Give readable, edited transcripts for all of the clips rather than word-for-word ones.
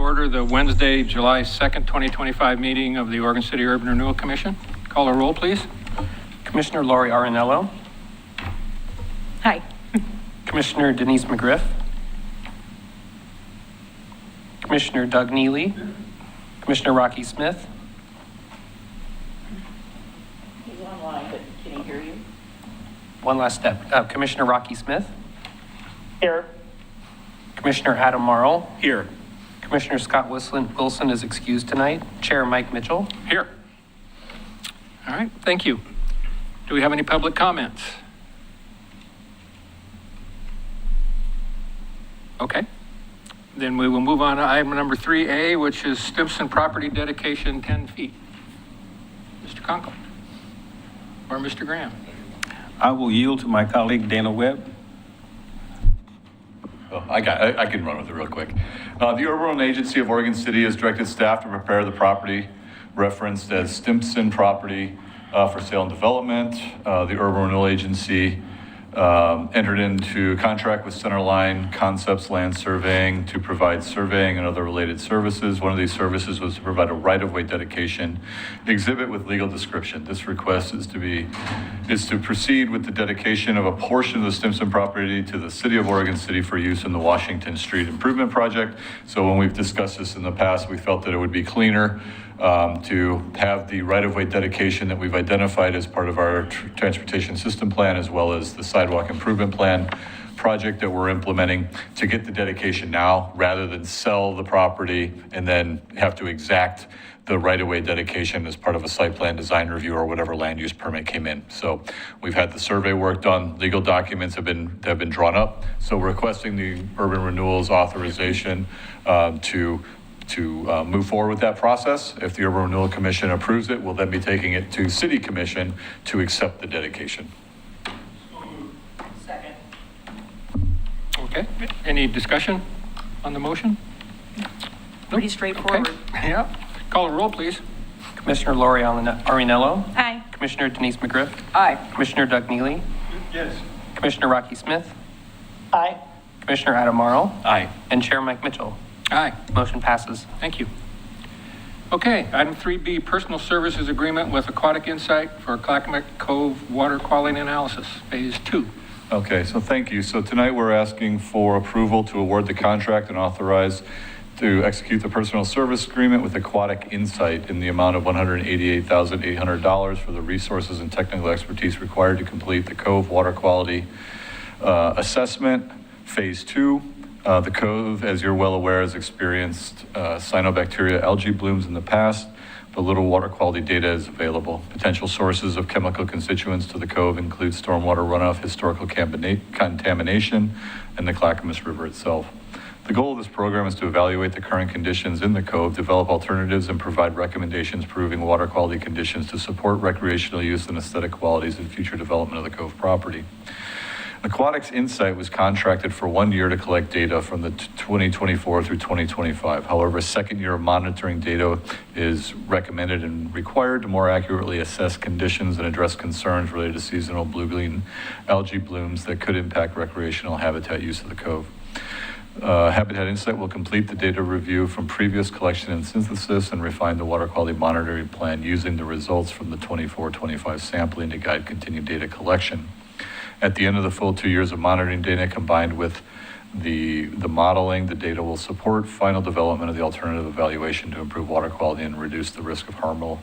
order the Wednesday, July 2nd, 2025 meeting of the Oregon City Urban Renewal Commission. Call a roll, please. Commissioner Lori Arinello. Hi. Commissioner Denise McGriff. Commissioner Doug Neely. Commissioner Rocky Smith. He's online, but can he hear you? One last step. Commissioner Rocky Smith. Here. Commissioner Adam Marl. Here. Commissioner Scott Wilson is excused tonight. Chair Mike Mitchell. Here. All right, thank you. Do we have any public comments? Okay. Then we will move on to item number 3A, which is Stimson property dedication 10 feet. Mr. Conkle or Mr. Graham? I will yield to my colleague Dana Webb. Oh, I can run with it real quick. The Urban Renewal Agency of Oregon City has directed staff to prepare the property referenced as Stimson property for sale and development. The Urban Renewal Agency entered into a contract with Centerline Concepts Land Surveying to provide surveying and other related services. One of these services was to provide a right-of-way dedication exhibit with legal description. This request is to proceed with the dedication of a portion of the Stimson property to the City of Oregon City for use in the Washington Street Improvement Project. So when we've discussed this in the past, we felt that it would be cleaner to have the right-of-way dedication that we've identified as part of our transportation system plan, as well as the sidewalk improvement plan project that we're implementing, to get the dedication now rather than sell the property and then have to exact the right-of-way dedication as part of a site plan design review or whatever land use permit came in. So we've had the survey work done, legal documents have been drawn up. So we're requesting the Urban Renewal's authorization to move forward with that process. If the Urban Renewal Commission approves it, we'll then be taking it to City Commission to accept the dedication. Second. Okay, any discussion on the motion? Pretty straightforward. Okay. Yeah, call a roll, please. Commissioner Lori Arinello. Aye. Commissioner Denise McGriff. Aye. Commissioner Doug Neely. Yes. Commissioner Rocky Smith. Aye. Commissioner Adam Marl. Aye. And Chair Mike Mitchell. Aye. Motion passes. Thank you. Okay, item 3B, personal services agreement with Aquatic Insight for Clackamette Cove water quality analysis, phase 2. Okay, so thank you. So tonight we're asking for approval to award the contract and authorize to execute the personal service agreement with Aquatic Insight in the amount of $188,800 for the resources and technical expertise required to complete the Cove water quality assessment, phase 2. The Cove, as you're well aware, has experienced cyanobacteria algae blooms in the past, but little water quality data is available. Potential sources of chemical constituents to the Cove include stormwater runoff, historical contamination, and the Clackamette River itself. The goal of this program is to evaluate the current conditions in the Cove, develop alternatives, and provide recommendations proving water quality conditions to support recreational use and aesthetic qualities in future development of the Cove property. Aquatic's Insight was contracted for 1 year to collect data from the 2024 through 2025. However, a second year of monitoring data is recommended and required to more accurately assess conditions and address concerns related to seasonal blue-green algae blooms that could impact recreational habitat use of the Cove. Habitat Insight will complete the data review from previous collection and synthesis and refine the water quality monitoring plan using the results from the 24-25 sampling to guide continued data collection. At the end of the full 2 years of monitoring data combined with the modeling, the data will support final development of the alternative evaluation to improve water quality and reduce the risk of harmful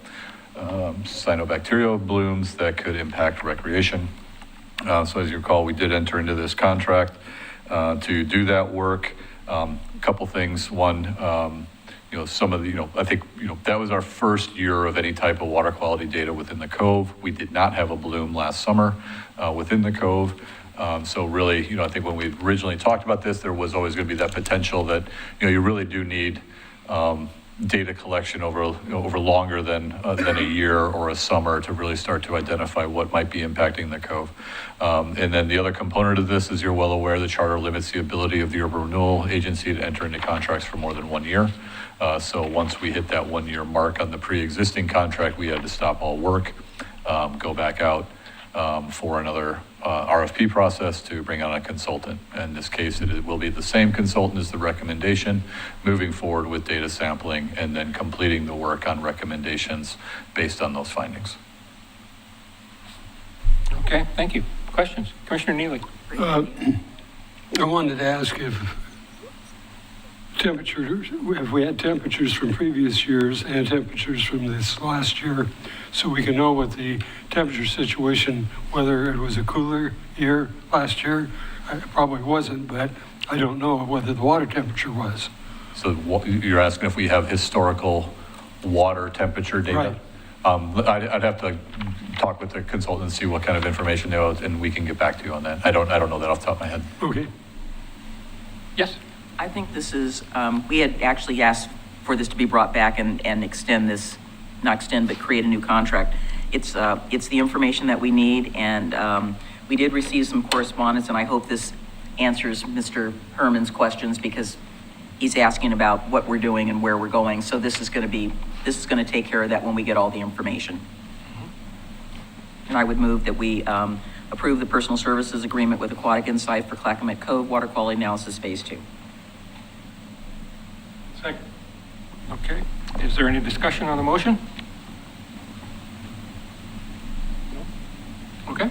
cyanobacterial blooms that could impact recreation. So as you recall, we did enter into this contract to do that work. A couple things. One, some of the, I think, that was our first year of any type of water quality data within the Cove. We did not have a bloom last summer within the Cove. So really, I think when we originally talked about this, there was always going to be that potential that, you really do need data collection over longer than a year or a summer to really start to identify what might be impacting the Cove. And then the other component of this, as you're well aware, the charter limits the ability of the Urban Renewal Agency to enter into contracts for more than 1 year. So once we hit that 1 year mark on the pre-existing contract, we had to stop all work, go back out, for another RFP process to bring on a consultant. In this case, it will be the same consultant as the recommendation, moving forward with data sampling and then completing the work on recommendations based on those findings. Okay, thank you. Questions? Commissioner Neely? I wanted to ask if we had temperatures from previous years and temperatures from this last year, so we can know what the temperature situation, whether it was a cooler year last year. It probably wasn't, but I don't know whether the water temperature was. So you're asking if we have historical water temperature data? Right. I'd have to talk with the consultant and see what kind of information they have, and we can get back to you on that. I don't know that off the top of my head. Okay. Yes? I think this is, we had actually asked for this to be brought back and extend this, not extend, but create a new contract. It's the information that we need, and we did receive some correspondence, and I hope this answers Mr. Herman's questions, because he's asking about what we're doing and where we're going. So this is going to take care of that when we get all the information. And I would move that we approve the personal services agreement with Aquatic Insight for Clackamette Cove Water Quality Analysis Phase 2. Second. Okay. Is there any discussion on the motion? No? Okay.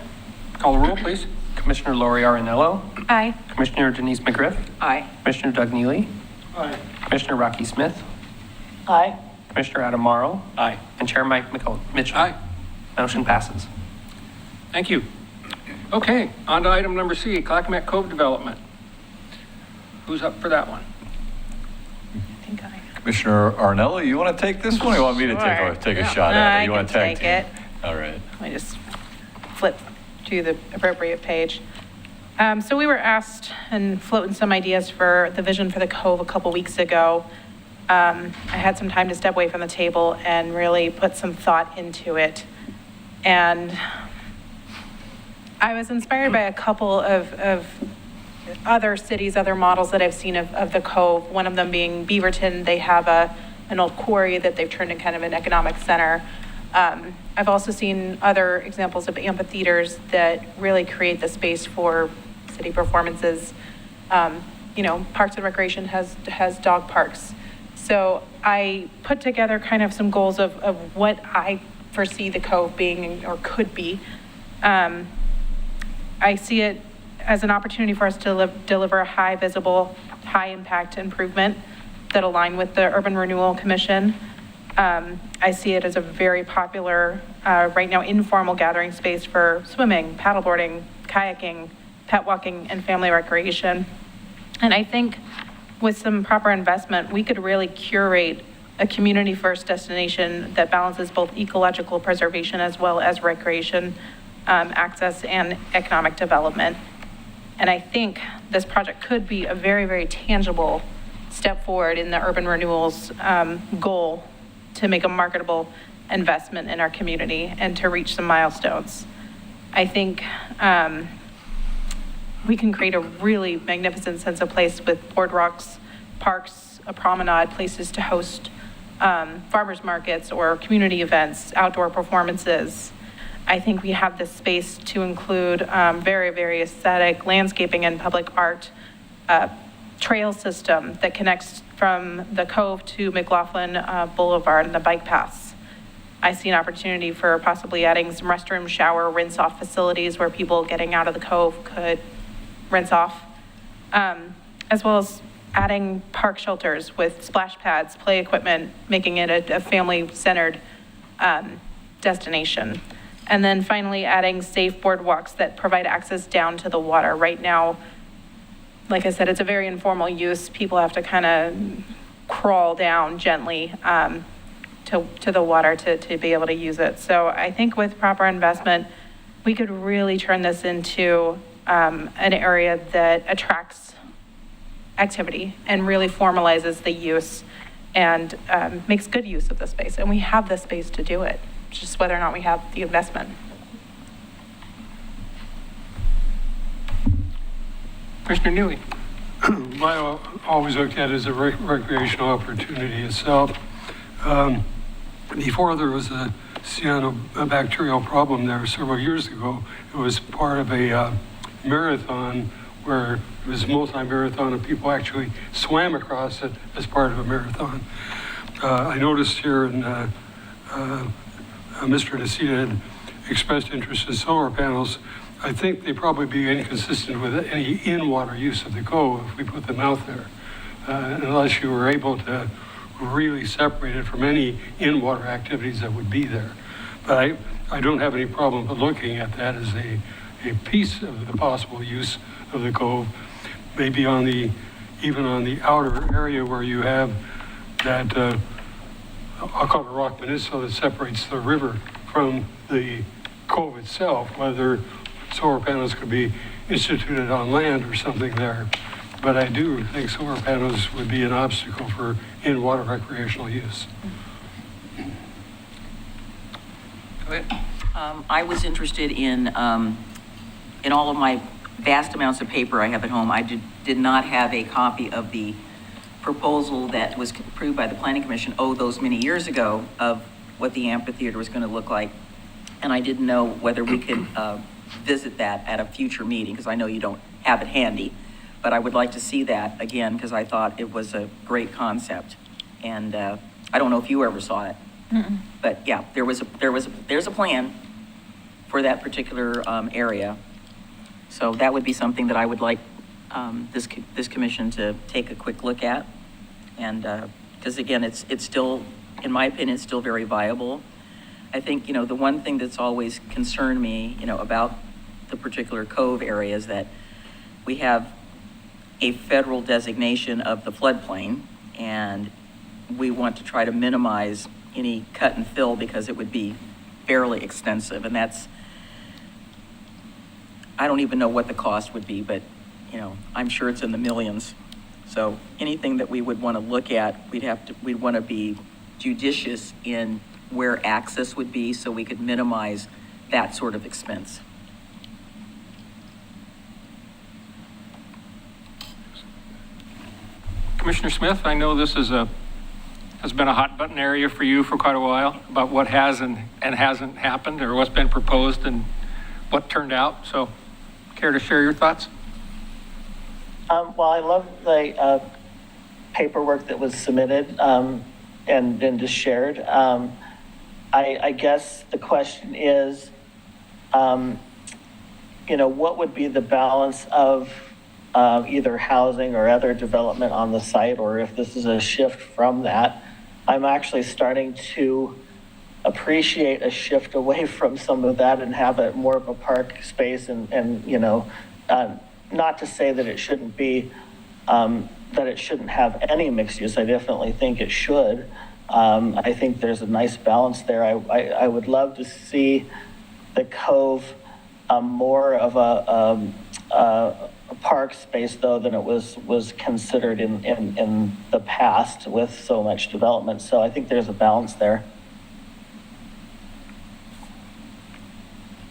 Call the roll, please. Commissioner Lori Arinello. Aye. Commissioner Denise McGriff. Aye. Commissioner Doug Neely. Aye. Commissioner Rocky Smith. Aye. Commissioner Adam Morrow. Aye. And Chair Mike Mitchell. Aye. Motion passes. Thank you. Okay, on to item number C, Clackamette Cove Development. Who's up for that one? I think I. Commissioner Arnella, you want to take this one, or you want me to Sure. take a shot at it? I You want can to tag take it. team? All right. Let me just flip to the appropriate page. So we were asked and floating some ideas for the vision for the Cove a couple weeks ago. I had some time to step away from the table and really put some thought into it. And I was inspired by a couple of other cities, other models that I've seen of the Cove, one of them being Beaverton. They have an old quarry that they've turned into kind of an economic center. I've also seen other examples of amphitheaters that really create the space for city performances. Parks and Recreation has dog parks. So I put together kind of some goals of what I foresee the Cove being or could be. I see it as an opportunity for us to deliver a high visible, high impact improvement that align with the Urban Renewal Commission. I see it as a very popular, right now, informal gathering space for swimming, paddleboarding, kayaking, pet walking, and family recreation. And I think with some proper investment, we could really curate a community-first destination that balances both ecological preservation as well as recreation, access, and economic development. And I think this project could be a very, very tangible step forward in the urban renewal's goal to make a marketable investment in our community and to reach some milestones. I think we can create a really magnificent sense of place with boardwalks, parks, a promenade, places to host farmers markets or community events, outdoor performances. I think we have the space to include very, very aesthetic landscaping and public art, trail system that connects from the Cove to McLaughlin Boulevard and the bike paths. I see an opportunity for possibly adding some restroom, shower, rinse-off facilities where people getting out of the Cove could rinse off, as well as adding park shelters with splash pads, play equipment, making it a family-centered destination. And then finally, adding safe boardwalks that provide access down to the water. Right now, like I said, it's a very informal use. People have to kind of crawl down gently to the water to be able to use it. So I think with proper investment, we could really turn this into an area that attracts activity and really formalizes the use and makes good use of the space. And we have the space to do it. It's just whether or not we have the investment. Commissioner Neely? I always looked at it as a recreational opportunity itself. Before there was a cyanobacterial problem there several years ago. It was part of a marathon where it was a multi-marathon and people actually swam across it as part of a marathon. I noticed here in Mr. Nacita had expressed interest in solar panels. I think they'd probably be inconsistent with any in-water use of the Cove if we put them out there, unless you were able to really separate it from any in-water activities that would be there. But I don't have any problem with looking at that as a piece of the possible use of the Cove, maybe even on the outer area where you have that, I'll call it a rock peninsula that separates the river from the Cove itself, whether solar panels could be instituted on land or something there. But I do think solar panels would be an obstacle for in-water recreational use. Go ahead. I was interested in all of my vast amounts of paper I have at home. I did not have a copy of the proposal that was approved by the Planning Commission, those many years ago, of what the amphitheater was going to look like. And I didn't know whether we could visit that at a future meeting, because I know you don't have it handy. But I would like to see that again, because I thought it was a great concept. And I don't know if you ever saw it. Mm-mm. But yeah, there's a plan for that particular area. So that would be something that I would like this commission to take a quick look at. And because again, it's still, in my opinion, it's still very viable. I think, the one thing that's always concerned me, about the particular Cove area is that we have a federal designation of the floodplain, and we want to try to minimize any cut and fill because it would be fairly extensive. And I don't even know what the cost would be, but, I'm sure it's in the millions. So anything that we would want to look at, we'd want to be judicious in where access would be so we could minimize that sort of expense. Commissioner Smith, I know this has been a hot button area for you for quite a while about what has and hasn't happened, or what's been proposed and what turned out. So care to share your thoughts? Well, I love the paperwork that was submitted and just shared. I guess the question is, what would be the balance of either housing or other development on the site, or if this is a shift from that? I'm actually starting to appreciate a shift away from some of that and have it more of a park space and not to say that it shouldn't be, that it shouldn't have any mixed use. I definitely think it should. I think there's a nice balance there. I would love to see the Cove more of a park space, though, than it was considered in the past with so much development. So I think there's a balance there.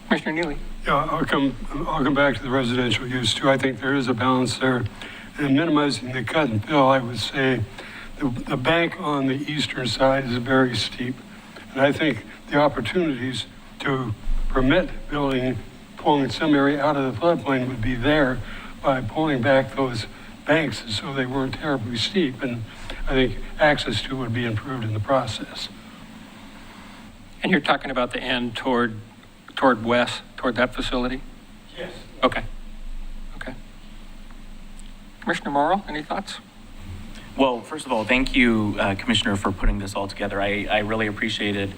Commissioner Neely. Yeah, I'll come back to the residential use too. I think there is a balance there. And minimizing the cut and fill, I would say the bank on the eastern side is very steep. And I think the opportunities to permit pulling some area out of the floodplain would be there by pulling back those banks so they weren't terribly steep. And I think access to would be improved in the process. And you're talking about the end toward west, toward that facility? Yes. Okay. Commissioner Morrow, any thoughts? Well, first of all, thank you, Commissioner, for putting this all together. I really appreciated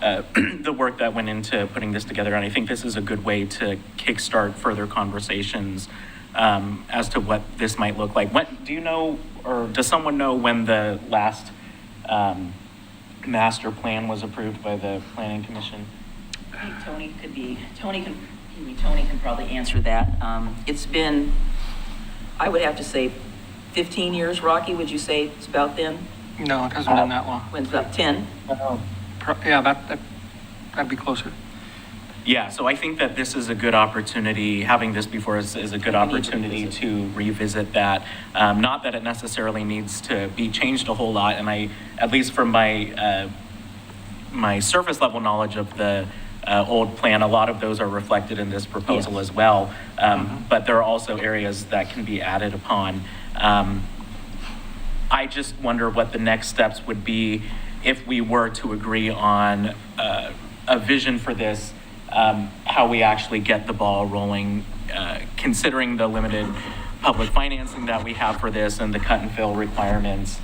the work that went into putting this together, and I think this is a good way to kickstart further conversations as to what this might look like. Do you know, or does someone know when the last master plan was approved by the Planning Commission? I think Tony can probably answer that. It's been, I would have to say 15 years, Rocky, would you say it's about then? No, it hasn't been that long. When it's about 10? Yeah, that'd be closer. Yeah, so I think that this is a good opportunity, having this before us is a good opportunity to revisit that. Not that it necessarily needs to be changed a whole lot, and at least from my my surface level knowledge of the old plan, a lot of those are reflected in this proposal Yes. as well. But there are also areas that can be added upon. I just wonder what the next steps would be if we were to agree on a vision for this, how we actually get the ball rolling, considering the limited public financing that we have for this and the cut and fill requirements.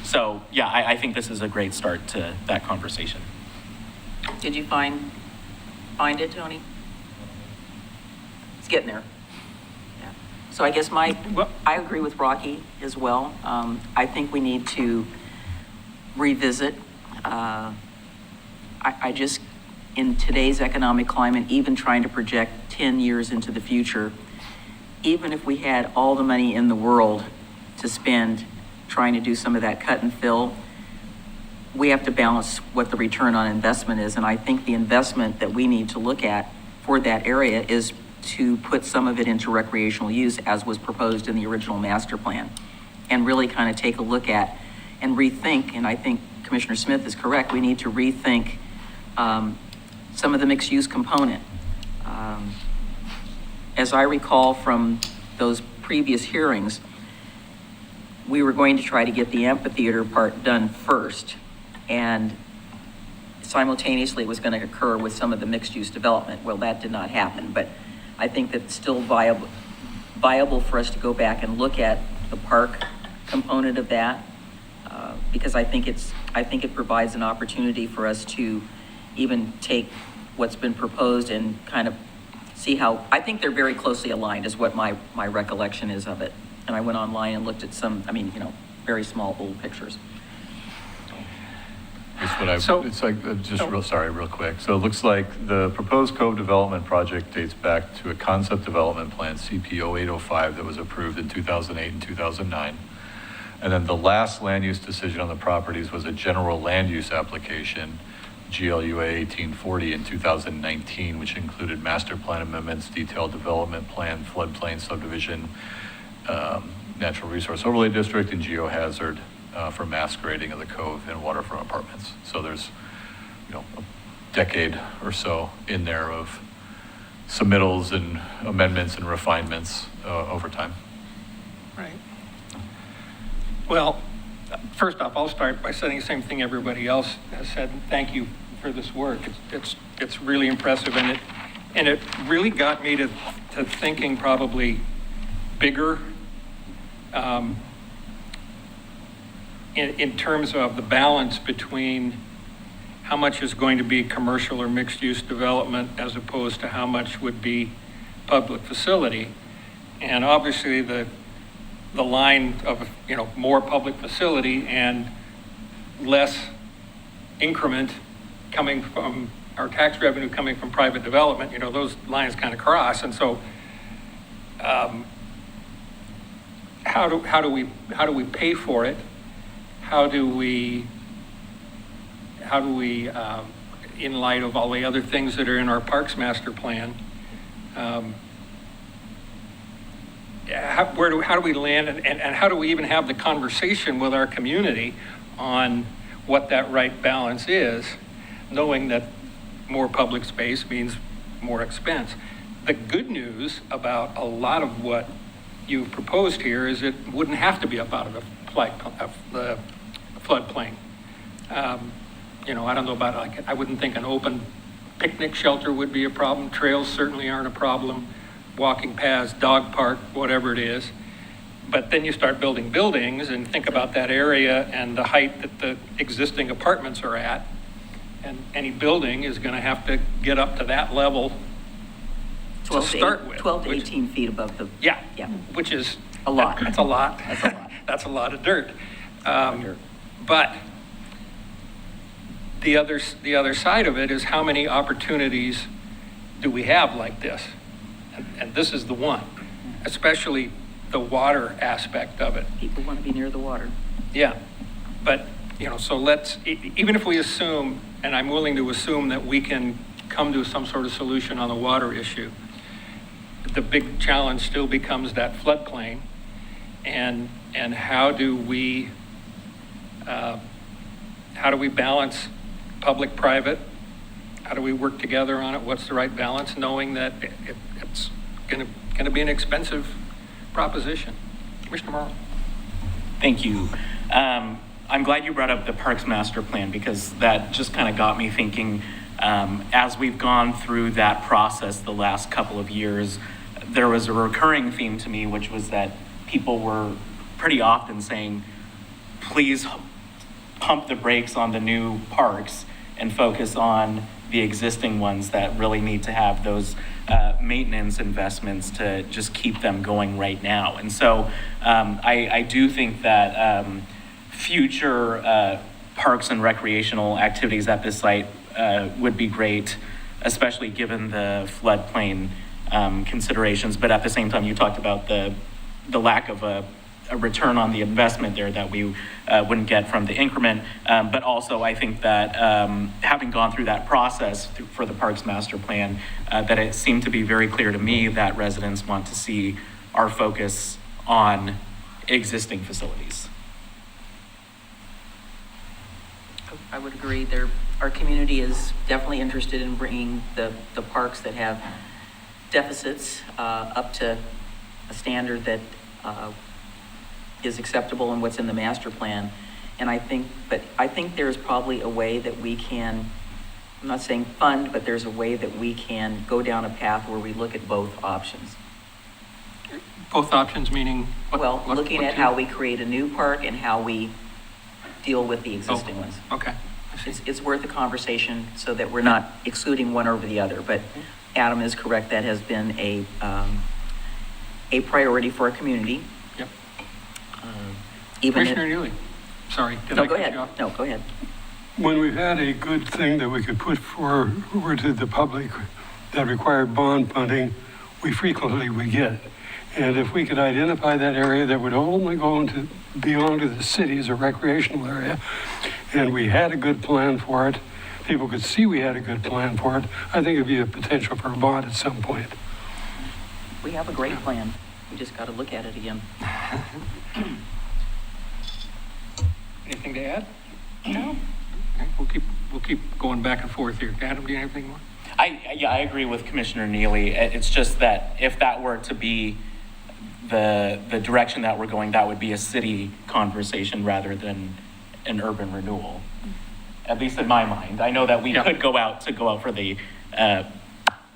So yeah, I think this is a great start to that conversation. Did you find it, Tony? It's getting there. Yeah. So I guess I agree with Rocky as well. I think we need to revisit. I just, in today's economic climate, even trying to project 10 years into the future, even if we had all the money in the world to spend trying to do some of that cut and fill, we have to balance what the return on investment is. And I think the investment that we need to look at for that area is to put some of it into recreational use, as was proposed in the original master plan, and really kind of take a look at and rethink. And I think Commissioner Smith is correct. We need to rethink some of the mixed use component. As I recall from those previous hearings, we were going to try to get the amphitheater part done first, and simultaneously it was going to occur with some of the mixed-use development. Well, that did not happen, but I think that's still viable for us to go back and look at the park component of that, because I think it provides an opportunity for us to even take what's been proposed and kind of see how, I think they're very closely aligned is what my recollection is of it. And I went online and looked at some, very small old pictures. Real quick. So it looks like the proposed Cove development project dates back to a concept development plan, CP 0805, that was approved in 2008 and 2009. And then the last land use decision on the properties was a general land use application, GLUA 1840 in 2019, which included master plan amendments, detailed development plan, floodplain subdivision, natural resource overlay district, and geohazard for mass grading of the Cove and waterfront apartments. So there's, a decade or so in there of submittals and amendments and refinements over time. Right. Well, first off, I'll start by saying the same thing everybody else has said. Thank you for this work. It's really impressive, and it really got me to thinking probably bigger in terms of the balance between how much is going to be commercial or mixed-use development as opposed to how much would be public facility. And obviously the line of, more public facility and less increment coming from our tax revenue coming from private development, those lines kind of cross. And so how do we pay for it? How do we, in light of all the other things that are in our Parks Master Plan, how do we land, and how do we even have the conversation with our community on what that right balance is, knowing that more public space means more expense? The good news about a lot of what you've proposed here is it wouldn't have to be up out of the floodplain. I don't know about, I wouldn't think an open picnic shelter would be a problem. Trails certainly aren't a problem. Walking paths, dog park, whatever it is. But then you start building buildings and think about that area and the height that the existing apartments are at. And any building is going to have to get up to that level to start with. 12 to 18 feet above the... Yeah, Yeah. Which is... A lot. That's a lot. That's a lot. That's a lot of dirt. But the other side of it is how many opportunities do we have like this? And this is the one, especially the water aspect of it. People want to be near the water. Yeah, but, so let's, even if we assume, and I'm willing to assume that we can come to some sort of solution on the water issue, the big challenge still becomes that floodplain, and how do we how do we balance public-private? How do we work together on it? What's the right balance, knowing that it's going to be an expensive proposition? Commissioner Morrow. Thank you. I'm glad you brought up the Parks Master Plan, because that just kind of got me thinking, as we've gone through that process the last couple of years, there was a recurring theme to me, which was that people were pretty often saying, please pump the brakes on the new parks and focus on the existing ones that really need to have those maintenance investments to just keep them going right now. And so I do think that future parks and recreational activities at this site would be great, especially given the floodplain considerations. But at the same time, you talked about the lack of a return on the investment there that we wouldn't get from the increment. But also, I think that having gone through that process for the Parks Master Plan, that it seemed to be very clear to me that residents want to see our focus on existing facilities. I would agree. Our community is definitely interested in bringing the parks that have deficits up to a standard that is acceptable in what's in the master plan. And I think there's probably a way that we can, I'm not saying fund, but there's a way that we can go down a path where we look at both options. Both options meaning? Looking at how we create a new park and how we deal with the existing ones. Okay. It's worth a conversation so that we're not excluding one over the other. But Adam is correct. That has been a priority for our community. Yep. Even Commissioner Neely. Sorry. No, go ahead. No, go ahead. When we've had a good thing that we could put forward to the public that required bond funding, we frequently would get. And if we could identify that area that would only belong to the city as a recreational area, and we had a good plan for it, people could see we had a good plan for it, I think it'd be a potential for a bond at some point. We have a great plan. We just got to look at it again. Anything to add? No. Okay, we'll keep going back and forth here. Adam, do you have anything more? I agree with Commissioner Neely. It's just that if that were to be the direction that we're going, that would be a city conversation rather than an urban renewal, at least in my mind. I know that we could go out for the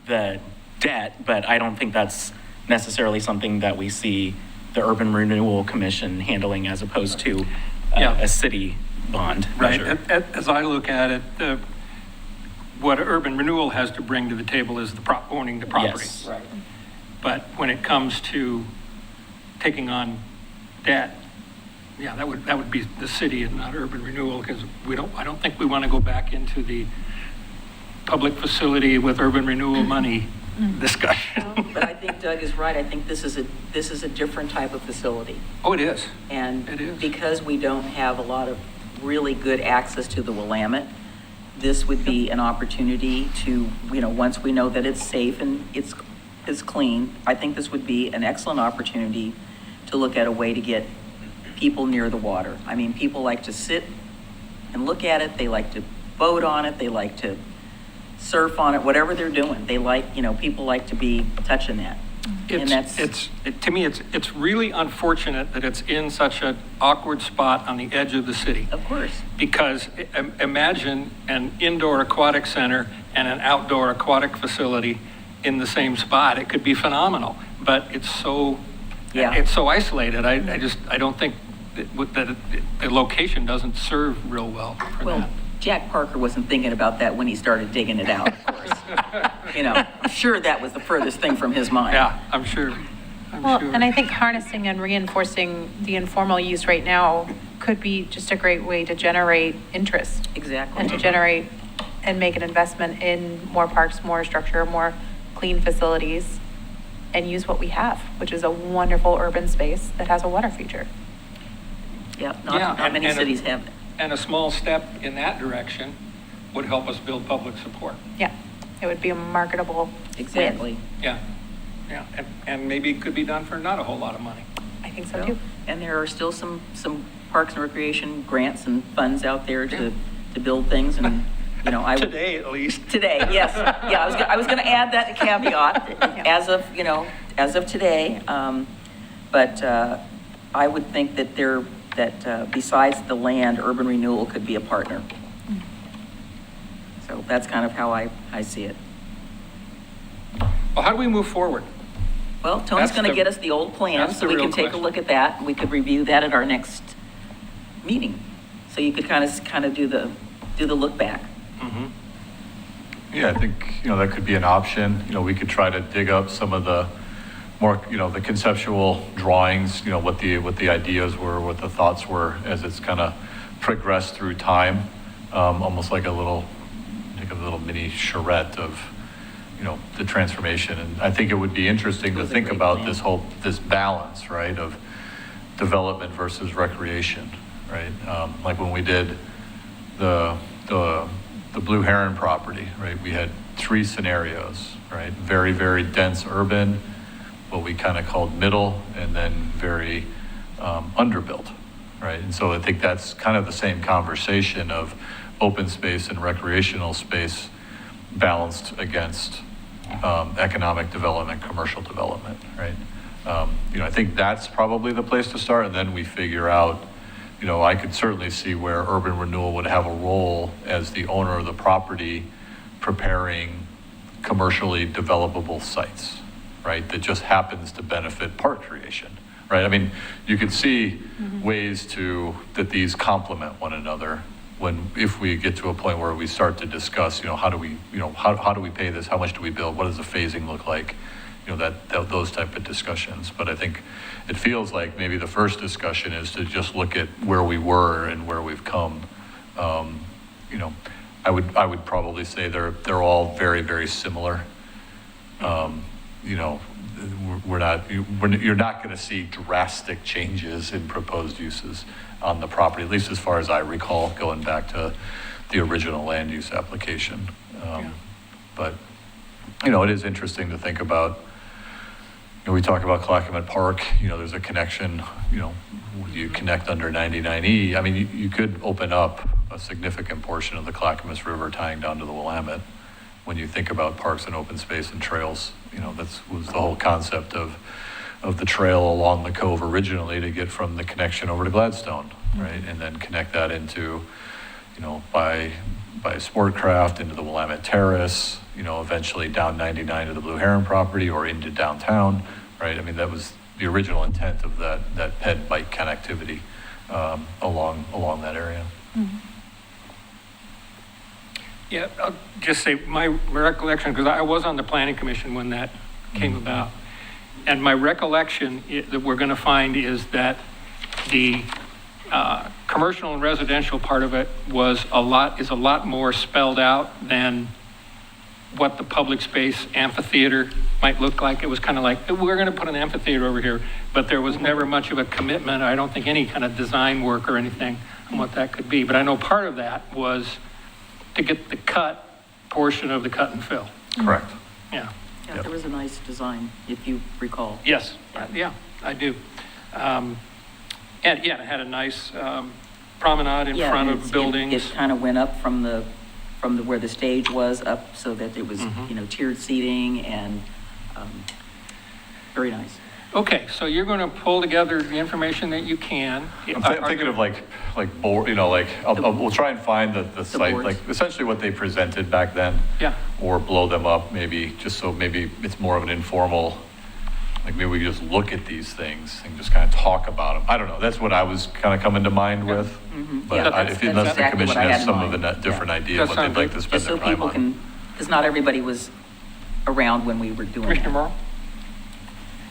debt, but I don't think that's necessarily something that we see the Urban Renewal Commission handling as opposed to a city bond measure. Right. As I look at it, what urban renewal has to bring to the table is owning the property. Yes. Right. But when it comes to taking on debt, that would be the city and not urban renewal, because I don't think we want to go back into the public facility with urban renewal money discussion. But I think Doug is right. I think this is a different type of facility. Oh, it is. And It is. because we don't have a lot of really good access to the Willamette, this would be an opportunity to, once we know that it's safe and it's clean, I think this would be an excellent opportunity to look at a way to get people near the water. I mean, people like to sit and look at it. They like to boat on it. They like to surf on it, whatever they're doing. They like, people like to be touching that. To me, it's really unfortunate that it's in such an awkward spot on the edge of the city. Of course. Because imagine an indoor aquatic center and an outdoor aquatic facility in the same spot. It could be phenomenal, but it's so isolated. I don't think that the location doesn't serve real well for that. Jack Parker wasn't thinking about that when he started digging it out, of course. I'm sure that was the furthest thing from his mind. Yeah, I'm sure. And I think harnessing and reinforcing the informal use right now could be just a great way to generate interest. Exactly. And to generate and make an investment in more parks, more structure, more clean facilities, and use what we have, which is a wonderful urban space that has a water feature. Yep, not many cities have it. And a small step in that direction would help us build public support. Yeah, it would be a marketable Exactly. win. Yeah, and maybe it could be done for not a whole lot of money. I think so too. And there are still some parks and recreation grants and funds out there to to build things and, you know, I would. Today, at least. Today, yes. Yeah, I was going to add that caveat as of, you know, as of today. But I would think that besides the land, urban renewal could be a partner. So that's kind of how I see it. Well, how do we move forward? Well, Tony's That's going to the- get us the old plans, that's so the we real can take a question. look at that. We could review that at our next meeting. So you could kind of do the look back. Yeah, I think, you know, that could be an option. You know, we could try to dig up some of the more, you know, the conceptual drawings, you know, what the ideas were, what the thoughts were as it's kind of progressed through time. Almost like a little mini charrette of, you know, the transformation. And I think it would be interesting to That's a think great about plan. this balance, right, of development versus recreation, right? Like when we did the Blue Heron property, right? We had 3 scenarios, right? Very, very dense urban, what we kind of called middle, and then very underbuilt, right? And so I think that's kind of the same conversation of open space and recreational space balanced against economic development, commercial development, right? You know, I think that's probably the place to start, and then we figure out, you know, I could certainly see where urban renewal would have a role as the owner of the property preparing commercially developable sites, right? That just happens to benefit park creation, right? I mean, you could see ways that these complement one another if we get to a point where we start to discuss, you know, how do we pay this? How much do we build? What does the phasing look like? You know, those type of discussions. But I think it feels like maybe the first discussion is to just look at where we were and where we've come. You know, I would probably say they're all very, very similar. You know, you're not going to see drastic changes in proposed uses on the property, at least as far as I recall, going back to the original land use application. But, you know, it is interesting to think about. You know, we talk about Clackamette Park, you know, there's a connection, you know, you connect under 99E. I mean, you could open up a significant portion of the Clackamas River tying down to the Willamette. When you think about parks and open space and trails, you know, that was the whole concept of the trail along the Cove originally, to get from the connection over to Gladstone, right? And then connect that into, you know, by Sportcraft into the Willamette Terrace, you know, eventually down 99 to the Blue Heron property or into downtown, right? I mean, that was the original intent of that ped bike connectivity along that area. Yeah, I'll just say my recollection, because I was on the planning commission when that came about. And my recollection that we're going to find is that the commercial and residential part of it is a lot more spelled out than what the public space amphitheater might look like. It was kind of like, we're going to put an amphitheater over here, but there was never much of a commitment. I don't think any kind of design work or anything on what that could be. But I know part of that was to get the cut portion of the cut and fill. Correct. Yeah. Yeah, there was a nice design, if you recall. Yes. Yeah, I do. And yeah, it had a nice promenade in front of buildings. It kind of went up from where the stage was up, so that it was, you know, tiered seating and very nice. Okay, so you're going to pull together the information that you can. I'm thinking of like board, you know, like we'll try and find the site, boards. like essentially what they presented back then. Yeah. Or blow them up maybe, just so maybe it's more of an informal, like maybe we just look at these things and just kind of talk about them. I don't know, that's what I was kind of coming to mind with. Yeah, But that's unless the exactly commission what I had has in some of the mind. different Yeah. idea of what That they'd like sounds to Just spend so their time people on. can, because not everybody was around when we were doing Commissioner it. Morrow?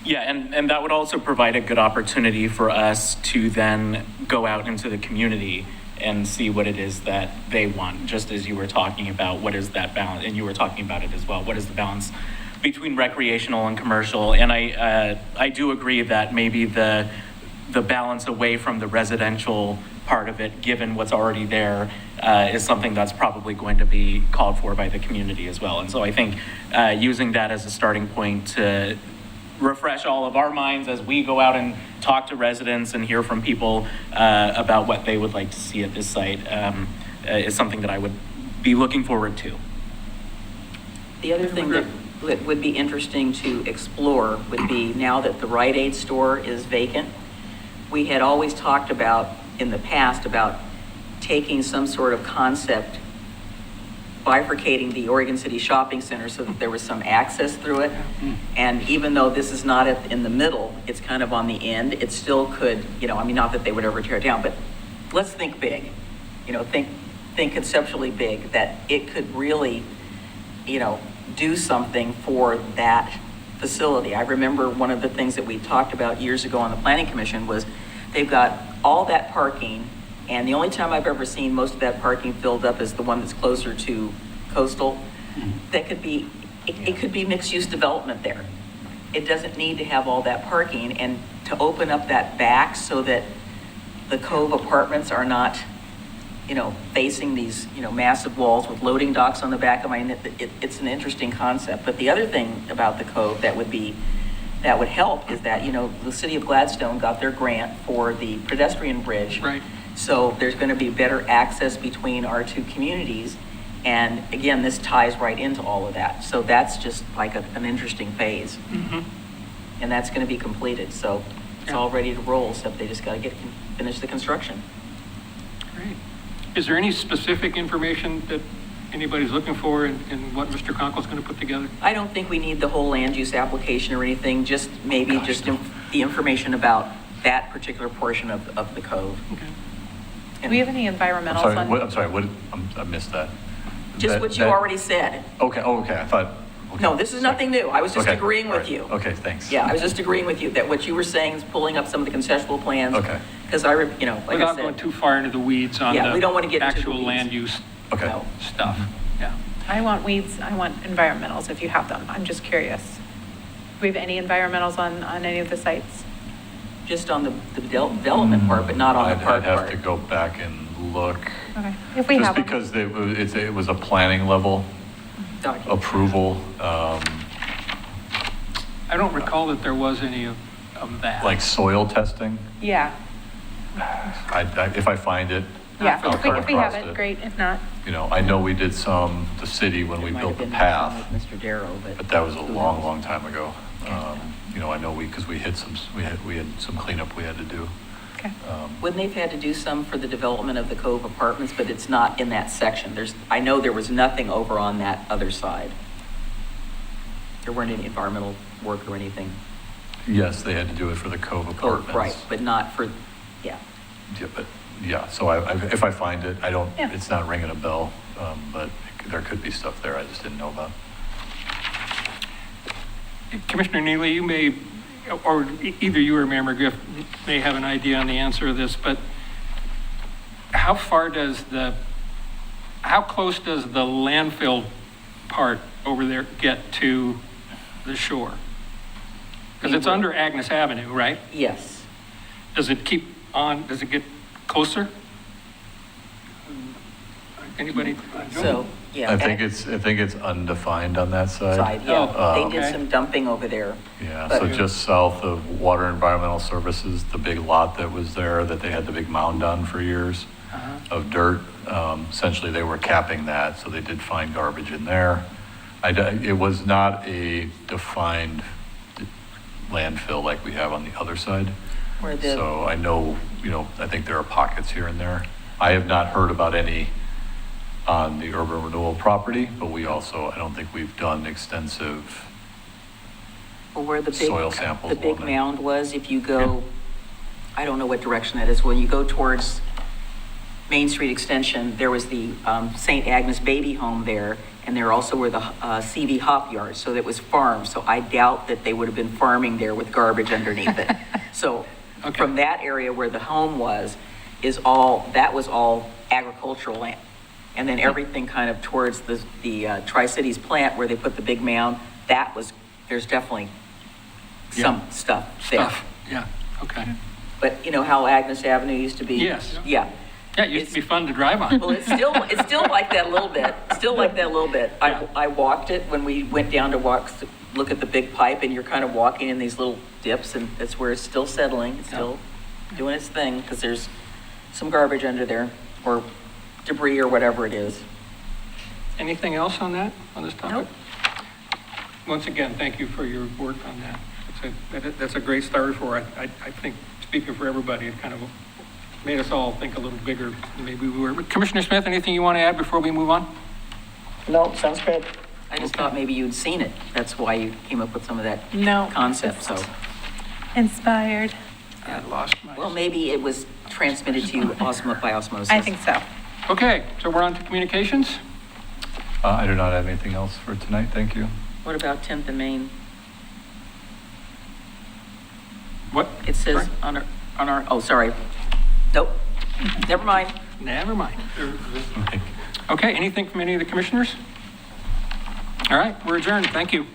Yeah, and that would also provide a good opportunity for us to then go out into the community and see what it is that they want, just as you were talking about, what is that balance, and you were talking about it as well, what is the balance between recreational and commercial? And I do agree that maybe the balance away from the residential part of it, given what's already there, is something that's probably going to be called for by the community as well. And so I think using that as a starting point to refresh all of our minds as we go out and talk to residents and hear from people about what they would like to see at this site. is something that I would be looking forward to. The other thing that would be interesting to explore would be, now that the Rite Aid store is vacant, we had always talked about, in the past, about taking some sort of concept, bifurcating the Oregon City Shopping Center so that there was some access through it. And even though this is not in the middle, it's kind of on the end, it still could, I mean, not that they would ever tear it down, but let's think big. Think conceptually big, that it could really, do something for that facility. I remember one of the things that we talked about years ago on the Planning Commission was they've got all that parking, and the only time I've ever seen most of that parking filled up is the one that's closer to Coastal. That could be, it could be mixed-use development there. It doesn't need to have all that parking, and to open up that back so that the Cove apartments are not, facing these, massive walls with loading docks on the back of it's an interesting concept. But the other thing about the Cove that would help is that, the city of Gladstone got their grant for the pedestrian bridge. Right. So there's going to be better access between our two communities. And again, this ties right into all of that. So that's just like an interesting phase. And that's going to be completed. So it's all ready to roll, except they just got to finish the construction. Great. Is there any specific information that anybody's looking for in what Mr. Conkle's going to put together? I don't think we need the whole land use application or anything, just maybe the information about that particular portion of the Cove. Okay. Do we have any environmentals on? I'm sorry, what, I missed that. Just what you already said. Okay, I thought. Okay. No, this is nothing new. I was just Okay, agreeing all with right. you. Okay, thanks. Yeah, I was just agreeing with you that what you were saying is pulling up some of the conceptual plans. Okay. Because like Without I going said, too far into the weeds on Yeah, we don't wanna the get into the actual weeds. land use Okay. No. stuff. Yeah. I want weeds, I want environmentals if you have them. I'm just curious. Do we have any environmentals on any of the sites? just on the development part, but not on the park I'd have part. to go back and look. Okay, if we have Just them. because it was a planning level Document. approval, I don't recall that there was any of that. like soil testing. Yeah, If I find it, yeah. I'll come If we have across it, great. If not, I know we did some, the city, when It we might built have the been path, with Mr. Darrow, but that was a who long, knows? long time ago. I know because we had some cleanup we had to do. okay. When they've had to do some for the development of the Cove Apartments, but it's not in that section. I know there was nothing over on that other side. There weren't any environmental work or anything. Yes, they had to do it for the Cove Apartments. Right, but not for, yeah. Yeah, so if I find it, Yeah. it's not ringing a bell, but there could be stuff there I just didn't know about. Commissioner Neely, you may, or either you or Mayor McGriff may have an idea on the answer to this, but how close does the landfill part over there get to the shore? Because it's under Agnes Avenue, right? Yes. Does it get closer? Anybody? So, yeah. I think it's undefined on that side. Yeah. Oh, They did okay. some dumping over there. Yeah, But- so just south of Water Environmental Services, the big lot that was there that they had the big mound on for years of dirt, essentially they were capping that, so they did find garbage in there. It was not a defined landfill like we have on the other side. Where the, So I know, I think there are pockets here and there. I have not heard about any on the urban renewal property, but I don't think we've done extensive where the soil samples the big along there. mound was, if you go, I don't know what direction that is, when you go towards Main Street Extension, there was the St. Agnes Baby Home there, and there also were the CV Hop Yards, so that was farmed. So I doubt that they would have been farming there with garbage underneath it. So Okay. from that area where the home was, that was all agricultural land. And then everything kind of towards the Tri-Cities plant where they put the big mound, there's definitely some stuff there. Stuff, yeah, okay. But you know how Agnes Avenue used to be? Yes. Yeah. Yeah, it used to be fun to drive on. Well, it's still like that a little bit, still like that a little bit. I walked it when we went down to look at the big pipe, and you're kind of walking in these little dips, and that's where it's still settling, it's still doing its thing, because there's some garbage under there, or debris or whatever it is. Anything else on that, on this topic? Nope. Once again, thank you for your work on that. That's a great start for it. I think, speaking for everybody, it kind of made us all think a little bigger than maybe we were. Commissioner Smith, anything you want to add before we move on? No, sounds good. I just thought maybe you'd seen it. That's why you came up with some of that No. concept, so. Inspired. I lost my... Well, maybe it was transmitted to you by osmosis. I think so. Okay, so we're on to communications. I do not have anything else for tonight, thank you. What about 10th and Main? What? It says on our, oh, sorry. Nope, never mind. Never mind. Okay, anything from any of the commissioners? All right, we're adjourned. Thank you.